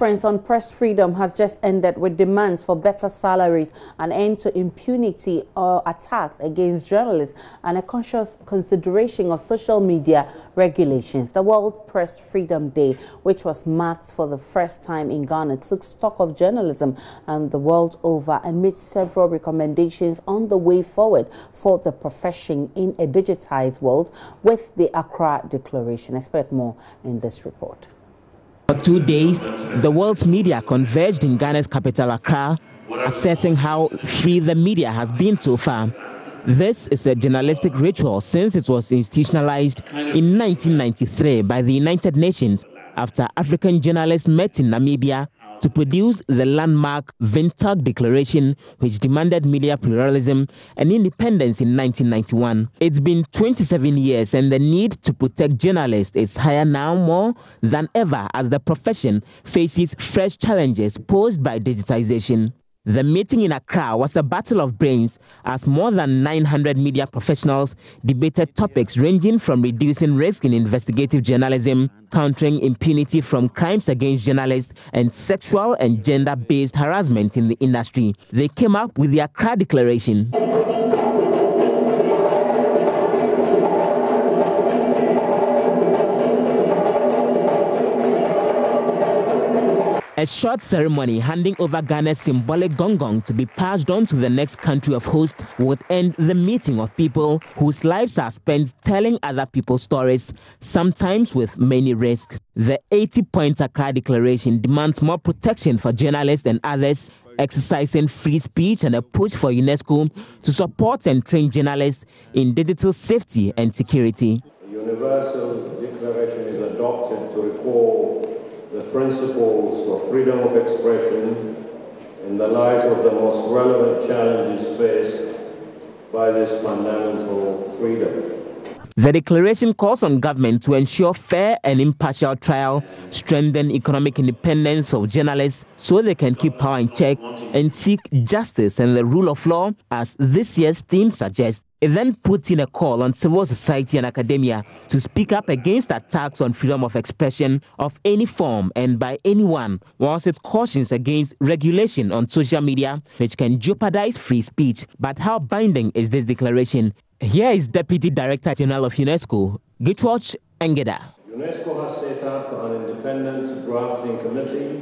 conference on press freedom has just ended with demands for better salaries, an end to impunity or attacks against journalists, and a conscious consideration of social media regulations. The World Press Freedom Day, which was marked for the first time in Ghana, took stock of journalism and the world over and made several recommendations on the way forward for the profession in a digitized world with the Accra Declaration. Expect more in this report. For 2 days, the world's media converged in Ghana's capital, Accra, assessing how free the media has been so far. This is a journalistic ritual since it was institutionalized in 1993 by the United Nations after African journalists met in Namibia to produce the landmark Windhoek Declaration, which demanded media pluralism and independence in 1991. It's been 27 years and the need to protect journalists is higher now more than ever as the profession faces fresh challenges posed by digitization. The meeting in Accra was a battle of brains as more than 900 media professionals debated topics ranging from reducing risk in investigative journalism, countering impunity from crimes against journalists, and sexual and gender-based harassment in the industry. They came up with the Accra Declaration. A short ceremony handing over Ghana's symbolic gong to be passed on to the next country of host would end the meeting of people whose lives are spent telling other people's stories, sometimes with many risks. The 80-point Accra Declaration demands more protection for journalists and others, exercising free speech and a push for UNESCO to support and train journalists in digital safety and security. The Universal Declaration is adopted to recall the principles of freedom of expression in the light of the most relevant challenges faced by this fundamental freedom. The declaration calls on government to ensure fair and impartial trial, strengthen economic independence of journalists so they can keep power in check, and seek justice and the rule of law, as this year's theme suggests. It then puts in a call on civil society and academia to speak up against attacks on freedom of expression of any form and by anyone, whilst it cautions against regulation on social media, which can jeopardize free speech. But how binding is this declaration? Here is Deputy Director General of UNESCO, Gitwatch Engeda. UNESCO has set up an independent drafting committee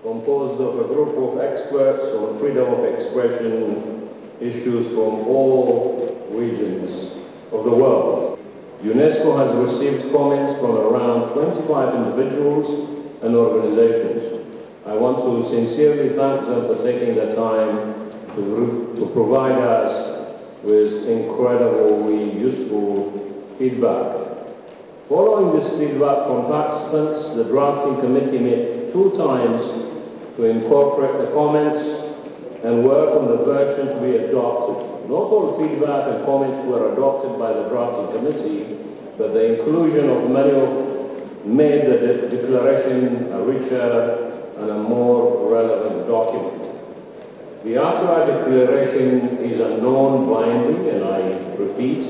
composed of a group of experts on freedom of expression issues from all regions of the world. UNESCO has received comments from around 25 individuals and organizations. I want to sincerely thank them for taking the time to provide us with incredibly useful feedback. Following this feedback from participants, the drafting committee met 2 times to incorporate the comments and work on the version to be adopted. Not all feedback and comments were adopted by the drafting committee, but the inclusion of many made the declaration a richer and a more relevant document. The Accra Declaration is a non-binding, and I repeat,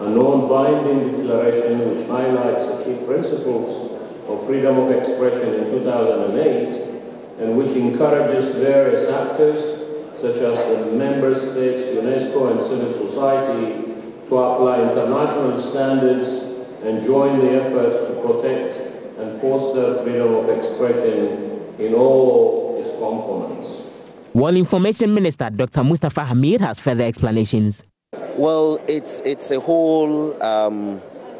a non-binding declaration which highlights the key principles of freedom of expression in 2008 and which encourages various actors such as the member states, UNESCO and civil society to apply international standards and join the efforts to protect and foster freedom of expression in all its components. World Information Minister Dr. Mustafa Hamid has further explanations. Well, it's a whole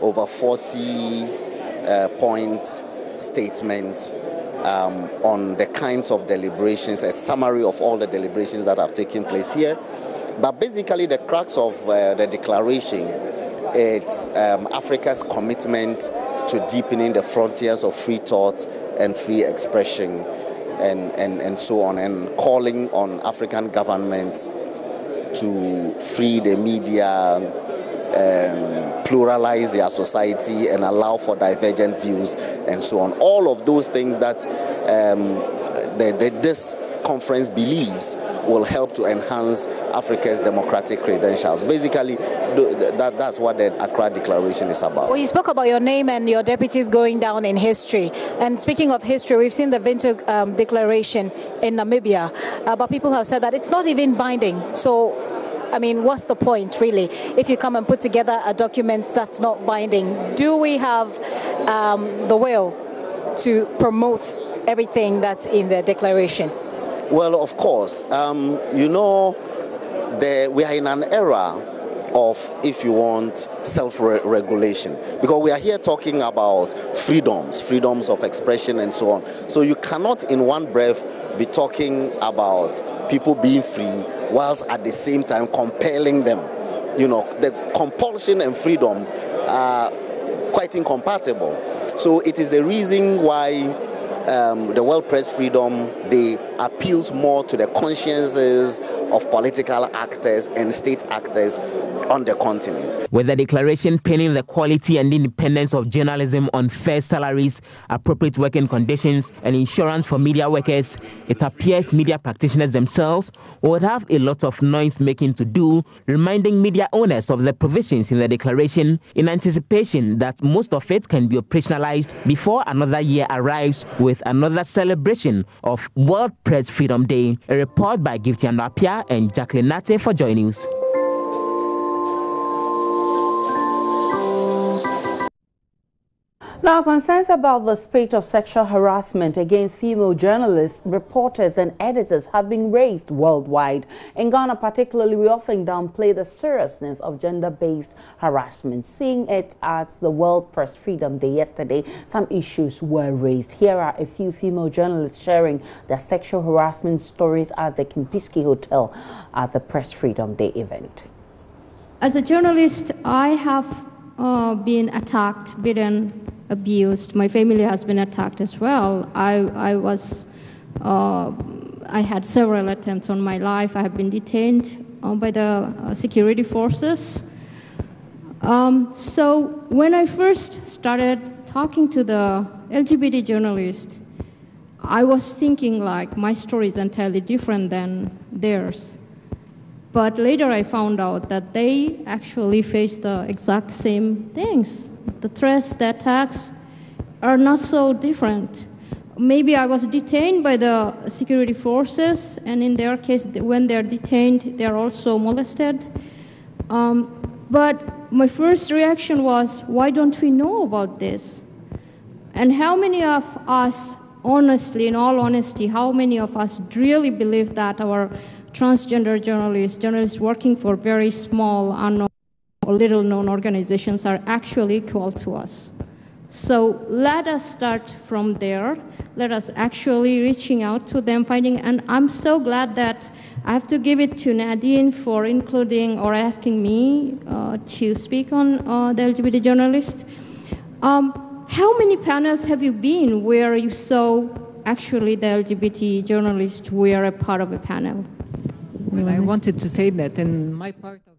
over 40 point statement on the kinds of deliberations, a summary of all the deliberations that have taken place here. But basically the crux of the declaration is Africa's commitment to deepening the frontiers of free thought and free expression and so on, and calling on African governments to free the media, pluralize their society and allow for divergent views and so on. All of those things that this conference believes will help to enhance Africa's democratic credentials. Basically, that's what the Accra Declaration is about. Well, you spoke about your name and your deputies going down in history. And speaking of history, we've seen the Windhoek Declaration in Namibia, but people have said that it's not even binding. So, I mean, what's the point, really, if you come and put together a document that's not binding? Do we have the will to promote everything that's in the declaration? Well, of course. You know, we are in an era of, if you want, self-regulation, because we are here talking about freedoms of expression and so on. So you cannot in one breath be talking about people being free whilst at the same time compelling them. You know, the compulsion and freedom are quite incompatible. So it is the reason why the World Press Freedom Day appeals more to the consciences of political actors and state actors on the continent. With the declaration pinning the quality and independence of journalism on fair salaries, appropriate working conditions, and insurance for media workers, it appears media practitioners themselves would have a lot of noise making to do, reminding media owners of the provisions in the declaration in anticipation that most of it can be operationalized before another year arrives with another celebration of World Press Freedom Day. A report by Gifty Apia and Jacqueline Nate for JoyNews. Now, concerns about the spate of sexual harassment against female journalists, reporters and editors have been raised worldwide. In Ghana particularly, we often downplay the seriousness of gender-based harassment. Seeing it at the World Press Freedom Day yesterday, some issues were raised. Here are a few female journalists sharing their sexual harassment stories at the Kimpiski Hotel at the Press Freedom Day event. As a journalist, I have been attacked, beaten, abused. My family has been attacked as well. I had several attempts on my life. I have been detained by the security forces. So when I first started talking to the LGBT journalists, I was thinking like my story is entirely different than theirs. But later I found out that they actually face the exact same things. The threats, the attacks are not so different. Maybe I was detained by the security forces, and in their case, when they're detained, they're also molested. But my first reaction was, why don't we know about this? And how many of us, honestly, in all honesty, how many of us really believe that our transgender journalists working for very small, unknown, or little-known organizations are actually equal to us? So let us start from there. Let us actually reaching out to them, and I'm so glad that I have to give it to Nadine for including or asking me to speak on the LGBT journalist. How many panels have you been where you saw actually the LGBT journalists were a part of a panel? Well, I wanted to say that in my part of